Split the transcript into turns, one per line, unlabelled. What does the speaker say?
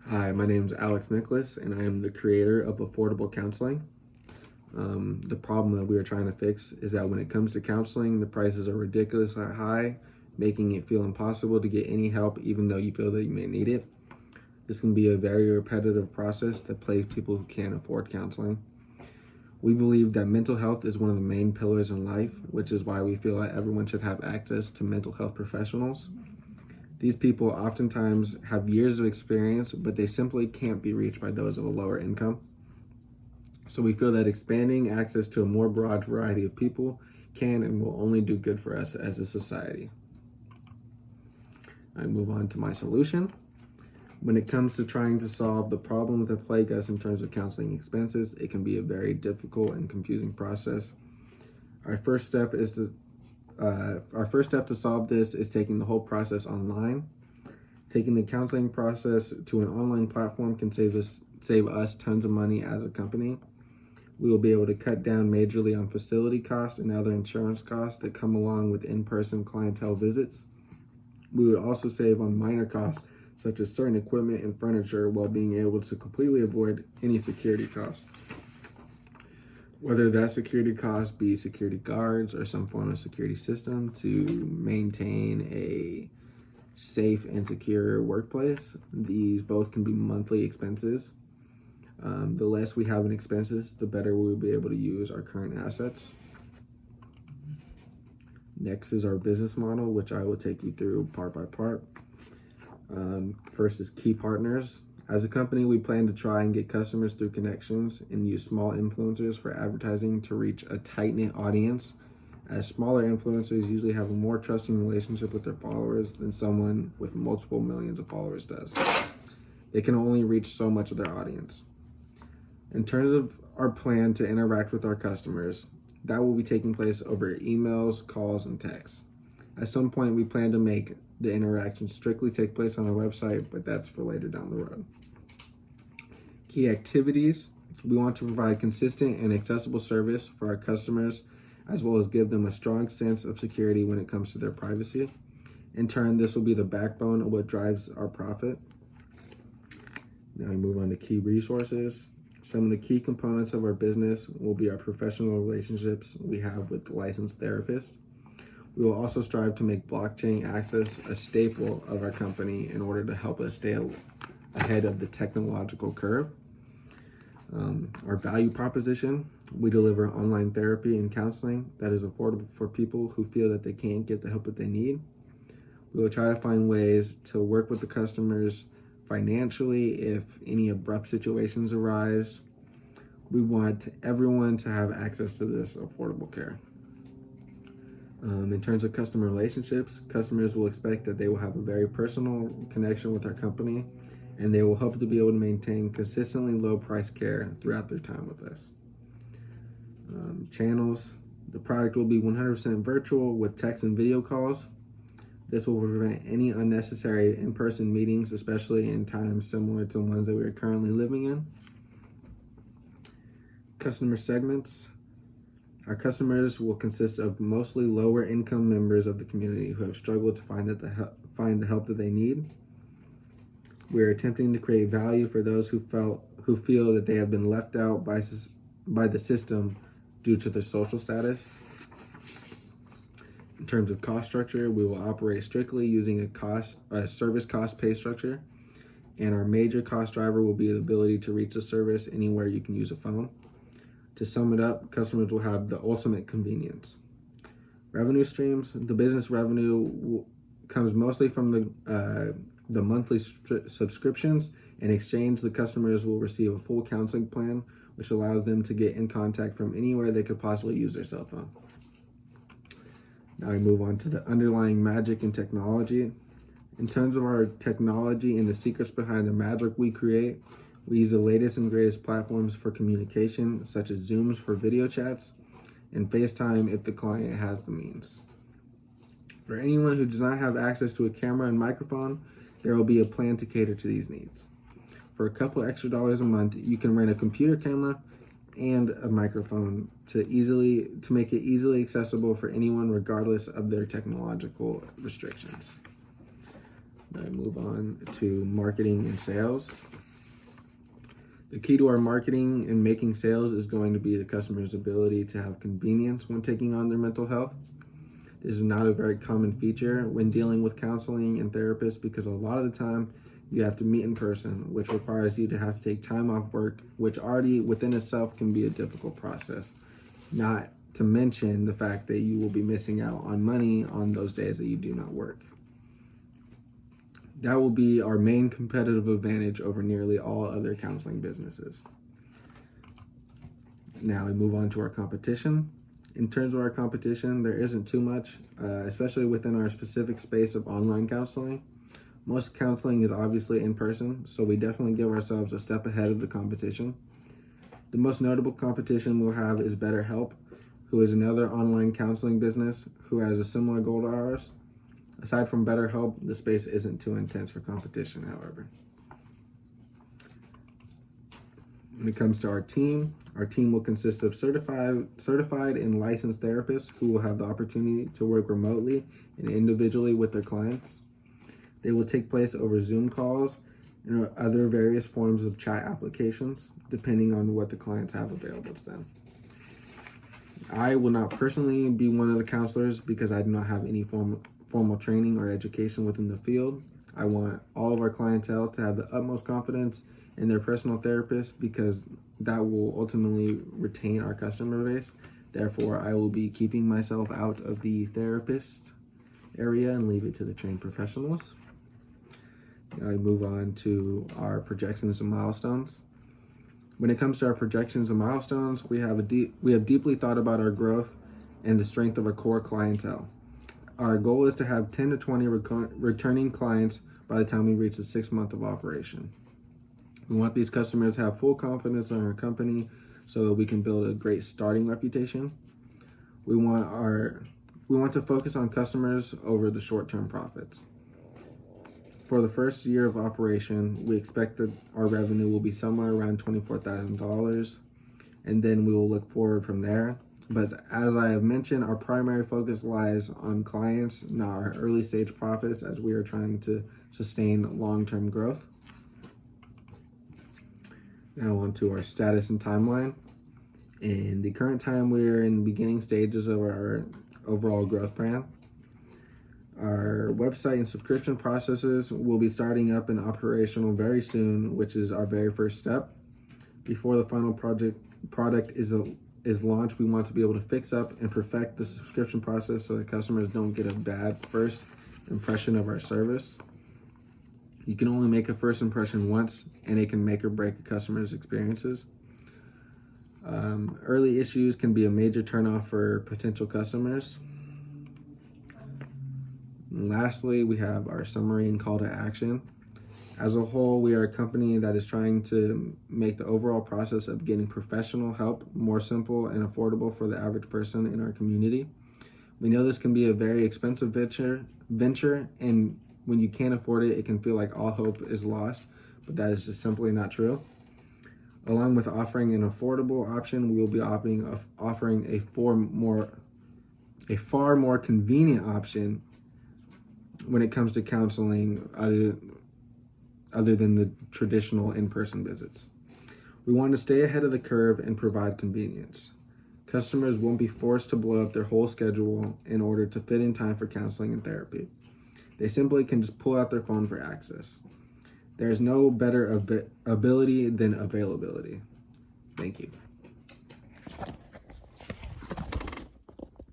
Hi, my name is Alex Nicholas, and I am the creator of Affordable Counseling. The problem that we are trying to fix is that when it comes to counseling, the prices are ridiculously high, making it feel impossible to get any help even though you feel that you may need it. This can be a very repetitive process that plagues people who can't afford counseling. We believe that mental health is one of the main pillars in life, which is why we feel that everyone should have access to mental health professionals. These people oftentimes have years of experience, but they simply can't be reached by those of a lower income. So we feel that expanding access to a more broad variety of people can and will only do good for us as a society. I move on to my solution. When it comes to trying to solve the problems that plague us in terms of counseling expenses, it can be a very difficult and confusing process. Our first step to solve this is taking the whole process online. Taking the counseling process to an online platform can save us tons of money as a company. We will be able to cut down majorly on facility costs and other insurance costs that come along with in-person clientele visits. We would also save on minor costs such as certain equipment and furniture while being able to completely avoid any security costs. Whether that security cost be security guards or some form of security system to maintain a safe and secure workplace, these both can be monthly expenses. The less we have in expenses, the better we'll be able to use our current assets. Next is our business model, which I will take you through part by part. First is key partners. As a company, we plan to try and get customers through connections and use small influencers for advertising to reach a tight-knit audience, as smaller influencers usually have a more trusting relationship with their followers than someone with multiple millions of followers does. They can only reach so much of their audience. In terms of our plan to interact with our customers, that will be taking place over emails, calls, and texts. At some point, we plan to make the interaction strictly take place on our website, but that's for later down the road. Key activities. We want to provide consistent and accessible service for our customers, as well as give them a strong sense of security when it comes to their privacy. In turn, this will be the backbone of what drives our profit. Now we move on to key resources. Some of the key components of our business will be our professional relationships we have with licensed therapists. We will also strive to make blockchain access a staple of our company in order to help us stay ahead of the technological curve. Our value proposition, we deliver online therapy and counseling that is affordable for people who feel that they can't get the help that they need. We will try to find ways to work with the customers financially if any abrupt situations arise. We want everyone to have access to this affordable care. In terms of customer relationships, customers will expect that they will have a very personal connection with our company, and they will hope to be able to maintain consistently low price care throughout their time with us. Channels, the product will be 100% virtual with text and video calls. This will prevent any unnecessary in-person meetings, especially in times similar to the ones that we are currently living in. Customer segments. Our customers will consist of mostly lower income members of the community who have struggled to find the help that they need. We are attempting to create value for those who feel that they have been left out by the system due to their social status. In terms of cost structure, we will operate strictly using a service cost pay structure, and our major cost driver will be the ability to reach the service anywhere you can use a phone. To sum it up, customers will have the ultimate convenience. Revenue streams, the business revenue comes mostly from the monthly subscriptions. In exchange, the customers will receive a full counseling plan, which allows them to get in contact from anywhere they could possibly use their cell phone. Now we move on to the underlying magic and technology. In terms of our technology and the secrets behind the magic we create, we use the latest and greatest platforms for communication, such as Zooms for video chats and FaceTime if the client has the means. For anyone who does not have access to a camera and microphone, there will be a plan to cater to these needs. For a couple extra dollars a month, you can rent a computer camera and a microphone to make it easily accessible for anyone regardless of their technological restrictions. Now I move on to marketing and sales. The key to our marketing and making sales is going to be the customer's ability to have convenience when taking on their mental health. This is not a very common feature when dealing with counseling and therapists because a lot of the time you have to meet in person, which requires you to have to take time off work, which already within itself can be a difficult process. Not to mention the fact that you will be missing out on money on those days that you do not work. That will be our main competitive advantage over nearly all other counseling businesses. Now we move on to our competition. In terms of our competition, there isn't too much, especially within our specific space of online counseling. Most counseling is obviously in person, so we definitely give ourselves a step ahead of the competition. The most notable competition we'll have is BetterHelp, who is another online counseling business who has a similar goal to ours. Aside from BetterHelp, the space isn't too intense for competition, however. When it comes to our team will consist of certified and licensed therapists who will have the opportunity to work remotely and individually with their clients. They will take place over Zoom calls and other various forms of chat applications, depending on what the clients have available to them. I will not personally be one of the counselors because I do not have any formal training or education within the field. I want all of our clientele to have the utmost confidence in their personal therapist because that will ultimately retain our customer base. Therefore, I will be keeping myself out of the therapist area and leave it to the trained professionals. Now we move on to our projections and milestones. When it comes to our projections and milestones, we have deeply thought about our growth and the strength of our core clientele. Our goal is to have 10 to 20 returning clients by the time we reach the 6th month of operation. We want these customers to have full confidence in our company so that we can build a great starting reputation. We want to focus on customers over the short-term profits. For the first year of operation, we expect that our revenue will be somewhere around $24,000, and then we will look forward from there. But as I have mentioned, our primary focus lies on clients, not our early stage profits, as we are trying to sustain long-term growth. Now on to our status and timeline. In the current time, we are in the beginning stages of our overall growth plan. Our website and subscription processes will be starting up and operational very soon, which is our very first step. Before the final product is launched, we want to be able to fix up and perfect the subscription process so that customers don't get a bad first impression of our service. You can only make a first impression once, and it can make or break a customer's experiences. Early issues can be a major turnoff for potential customers. And lastly, we have our summary and call to action. As a whole, we are a company that is trying to make the overall process of getting professional help more simple and affordable for the average person in our community. We know this can be a very expensive venture, and when you can't afford it, it can feel like all hope is lost, but that is just simply not true. Along with offering an affordable option, we will be offering a far more convenient option when it comes to counseling other than the traditional in-person visits. We want to stay ahead of the curve and provide convenience. Customers won't be forced to blow up their whole schedule in order to fit in time for counseling and therapy. They simply can just pull out their phone for access. There's no better ability than availability.